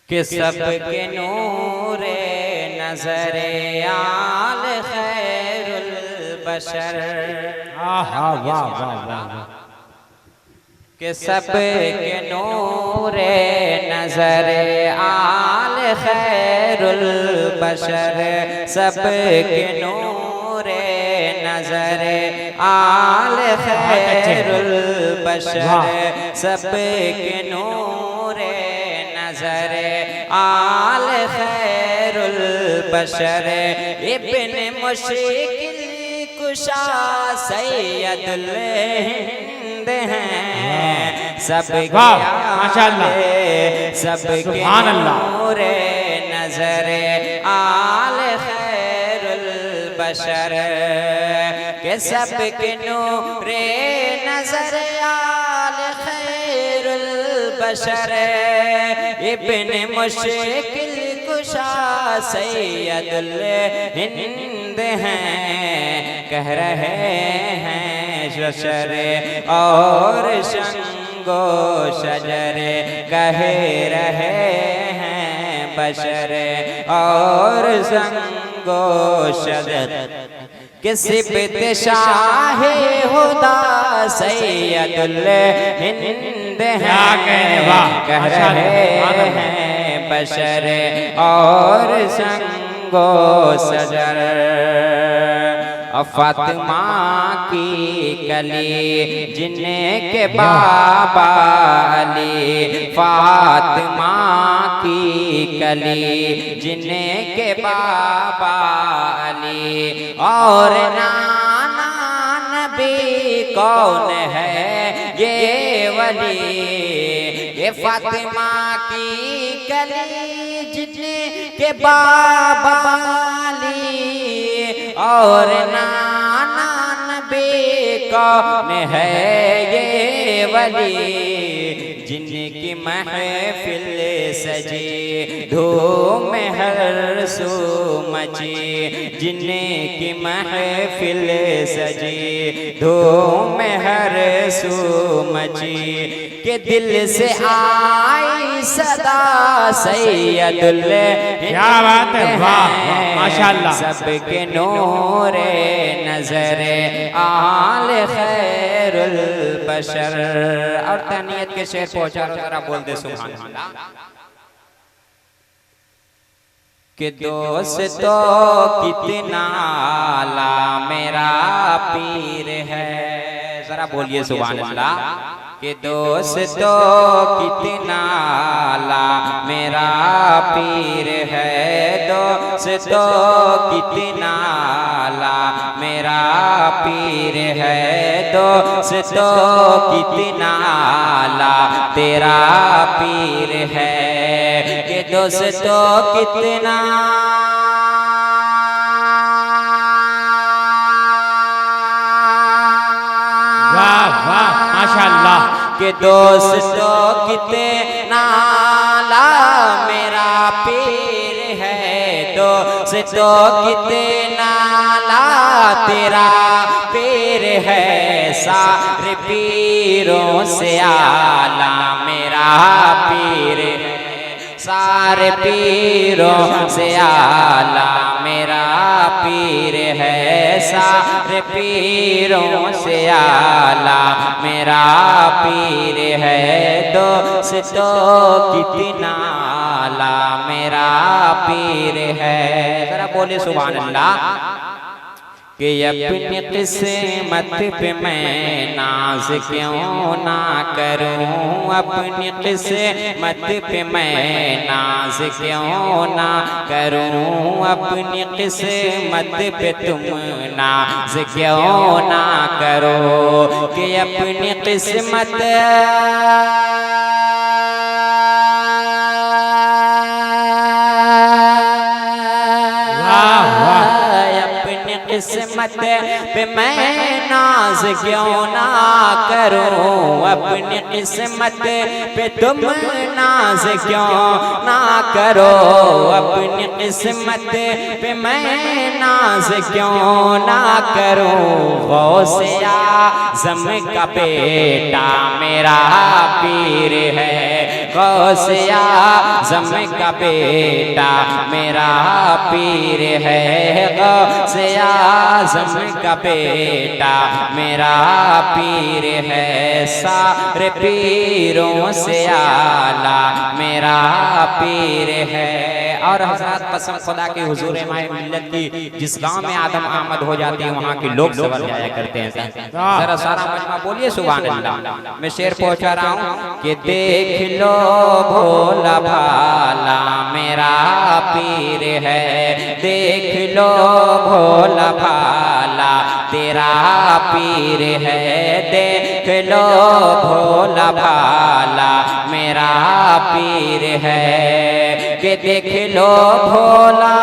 कि सबके नूरे नजरे आल खैरुल बशर। आहा वाह वाह वाह। कि सबके नूरे नजरे आल खैरुल बशर। सबके नूरे नजरे आल खैरुल बशर। सबके नूरे नजरे आल खैरुल बशर। इब्न मुश्किल कुशा सैयदुल हिंद हैं। सबके माशाअल्लाह सबके नूरे नजरे आल खैरुल बशर। के सबके नूरे नजरे आल खैरुल बशर। इब्न मुश्किल कुशा सैयदुल हिंद हैं। कह रहे हैं शशरे और शंगो शजरे। कह रहे हैं बशरे और शंगो शजर। किसी पे शाह खुदा सैयदुल हिंद हैं। कह रहे हैं बशरे और शंगो शजर। फातिमा की कली जिनके बाबा अली। फातिमा की कली जिनके बाबा अली। और नाना नबी कौन है ये वली। ये फातिमा की कली जिनके बाबा अली। और नाना नबी कौन है ये वली। जिनकी महफिल सजी धूम हर सू मची। जिनकी महफिल सजी धूम हर सू मची। के दिल से आई सदा सैयदुल हिंद। क्या बात है, वाह माशाअल्लाह। सबके नूरे नजरे आल खैरुल बशर। और तनियत के शेर पहुंचा जरा बोल दे सुभान अल्लाह। कि दोस्तों कितना आला मेरा पीर है। जरा बोलिए सुभान अल्लाह। कि दोस्तों कितना आला मेरा पीर है। दोस्तों कितना आला मेरा पीर है। दोस्तों कितना आला तेरा पीर है। कि दोस्तों कितना के दोस्तों कितना आला मेरा पीर है। दोस्तों कितना आला तेरा पीर है। सारे पीरों से आला मेरा पीर है। सारे पीरों से आला मेरा पीर है। सारे पीरों से आला मेरा पीर है। दोस्तों कितना आला मेरा पीर है। जरा बोले सुभान अल्लाह। कि अपनी किस्मत पे मैं नाज क्यों ना करूं। अपनी किस्मत पे मैं नाज क्यों ना करूं। अपनी किस्मत पे तुम नाज क्यों ना करो। कि अपनी किस्मत किस्मत पे मैं नाज क्यों ना करूं। अपनी किस्मत पे तुम नाज क्यों ना करो। अपनी किस्मत पे मैं नाज क्यों ना करूं। गौसे आज़म का बेटा मेरा पीर है। गौसे आज़म का बेटा मेरा पीर है, गौसे आज़म का बेटा मेरा पीर है, सारे पीरों से आला मेरा पीर है। और हज़रत कसम खुदा के हुजूर माए मिल्लत की जिस गांव में आदम आमद हो जाती है वहाँ के लोग सबर जाया करते हैं। जरा सारा मजमा बोलिए सुभान अल्लाह। मैं शेर पहुंचा रहा हूँ कि देख लो भोला भाला मेरा पीर है, देख लो भोला भाला तेरा पीर है, देख लो भोला भाला मेरा पीर है, कि देख लो भोला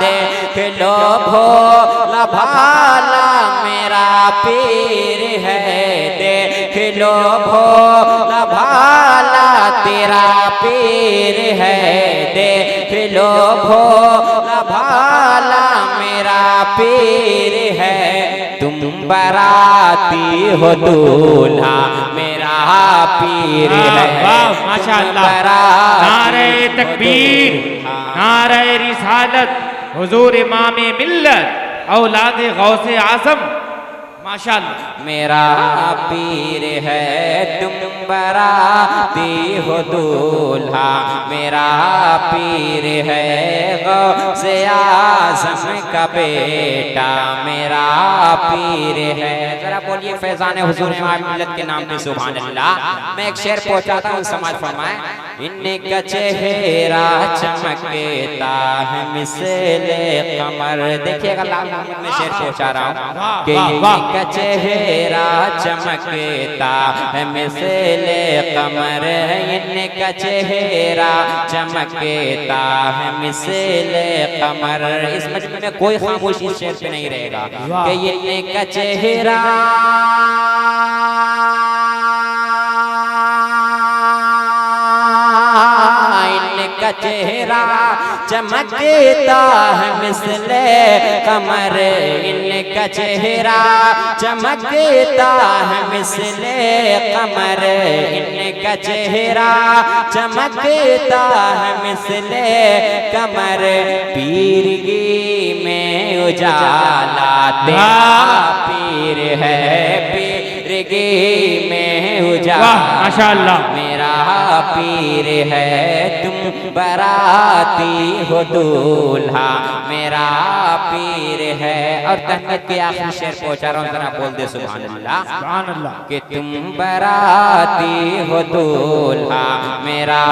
देख लो भोला भाला मेरा पीर है, देख लो भोला भाला तेरा पीर है, देख लो भोला भाला मेरा पीर है, तुम बराती हो दूल्हा मेरा पीर है। माशाअल्लाह, नारे तकबीर, नारे रिसालत, हुजूर इमाम मिल्लत औलाद गौसे आज़म, माशाअल्लाह। मेरा पीर है तुम बराती हो दूल्हा मेरा पीर है, गौसे आज़म का बेटा मेरा पीर है। जरा बोलिए फैजान हुजूर इमाम मिल्लत के नाम पे सुभान अल्लाह। मैं एक शेर पहुंचाता हूँ, समाज फरमाए। इनका चेहरा चमकता है मिसले कमर, देखिएगा मैं शेर पहुंचा रहा हूँ कि इनका चेहरा चमकता है मिसले कमर, इनका चेहरा चमकता है मिसले कमर। इस मजमे में कोई खामोशी इस शेर पे नहीं रहेगा कि इनका चेहरा का चेहरा चमकता है मिसले कमर, इनका चेहरा चमकता है मिसले कमर, इनका चेहरा चमकता है मिसले कमर, पीरगी में उजाला तेरा पीर है, पीरगी में उजाला माशाअल्लाह मेरा पीर है, तुम बराती हो दूल्हा मेरा पीर है। और तहनीत के आखिरी शेर पहुंचा रहा हूँ, जरा बोल दे सुभान अल्लाह, सुभान अल्लाह। कि तुम बराती हो दूल्हा मेरा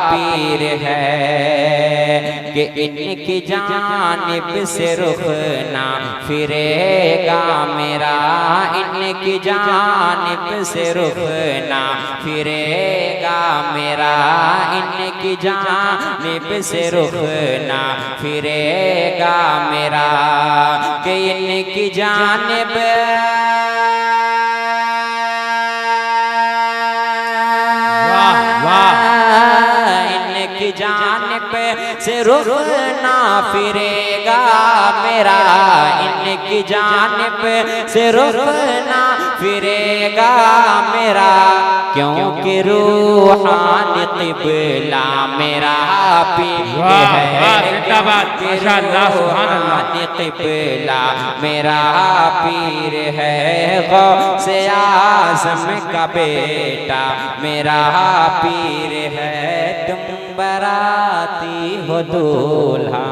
पीर है, कि इनकी जानिब से रुख ना फिरेगा मेरा, इनकी जानिब से रुख ना फिरेगा मेरा, इनकी जानिब से रुख ना फिरेगा मेरा, कि इनकी जानिब इनकी जानिब से रुख ना फिरेगा मेरा, इनकी जानिब से रुख ना फिरेगा मेरा, क्योंकि रूहानी क़िबला मेरा पीर है, रूहानी क़िबला मेरा पीर है, गौसे आज़म का बेटा मेरा पीर है, तुम बराती हो दूल्हा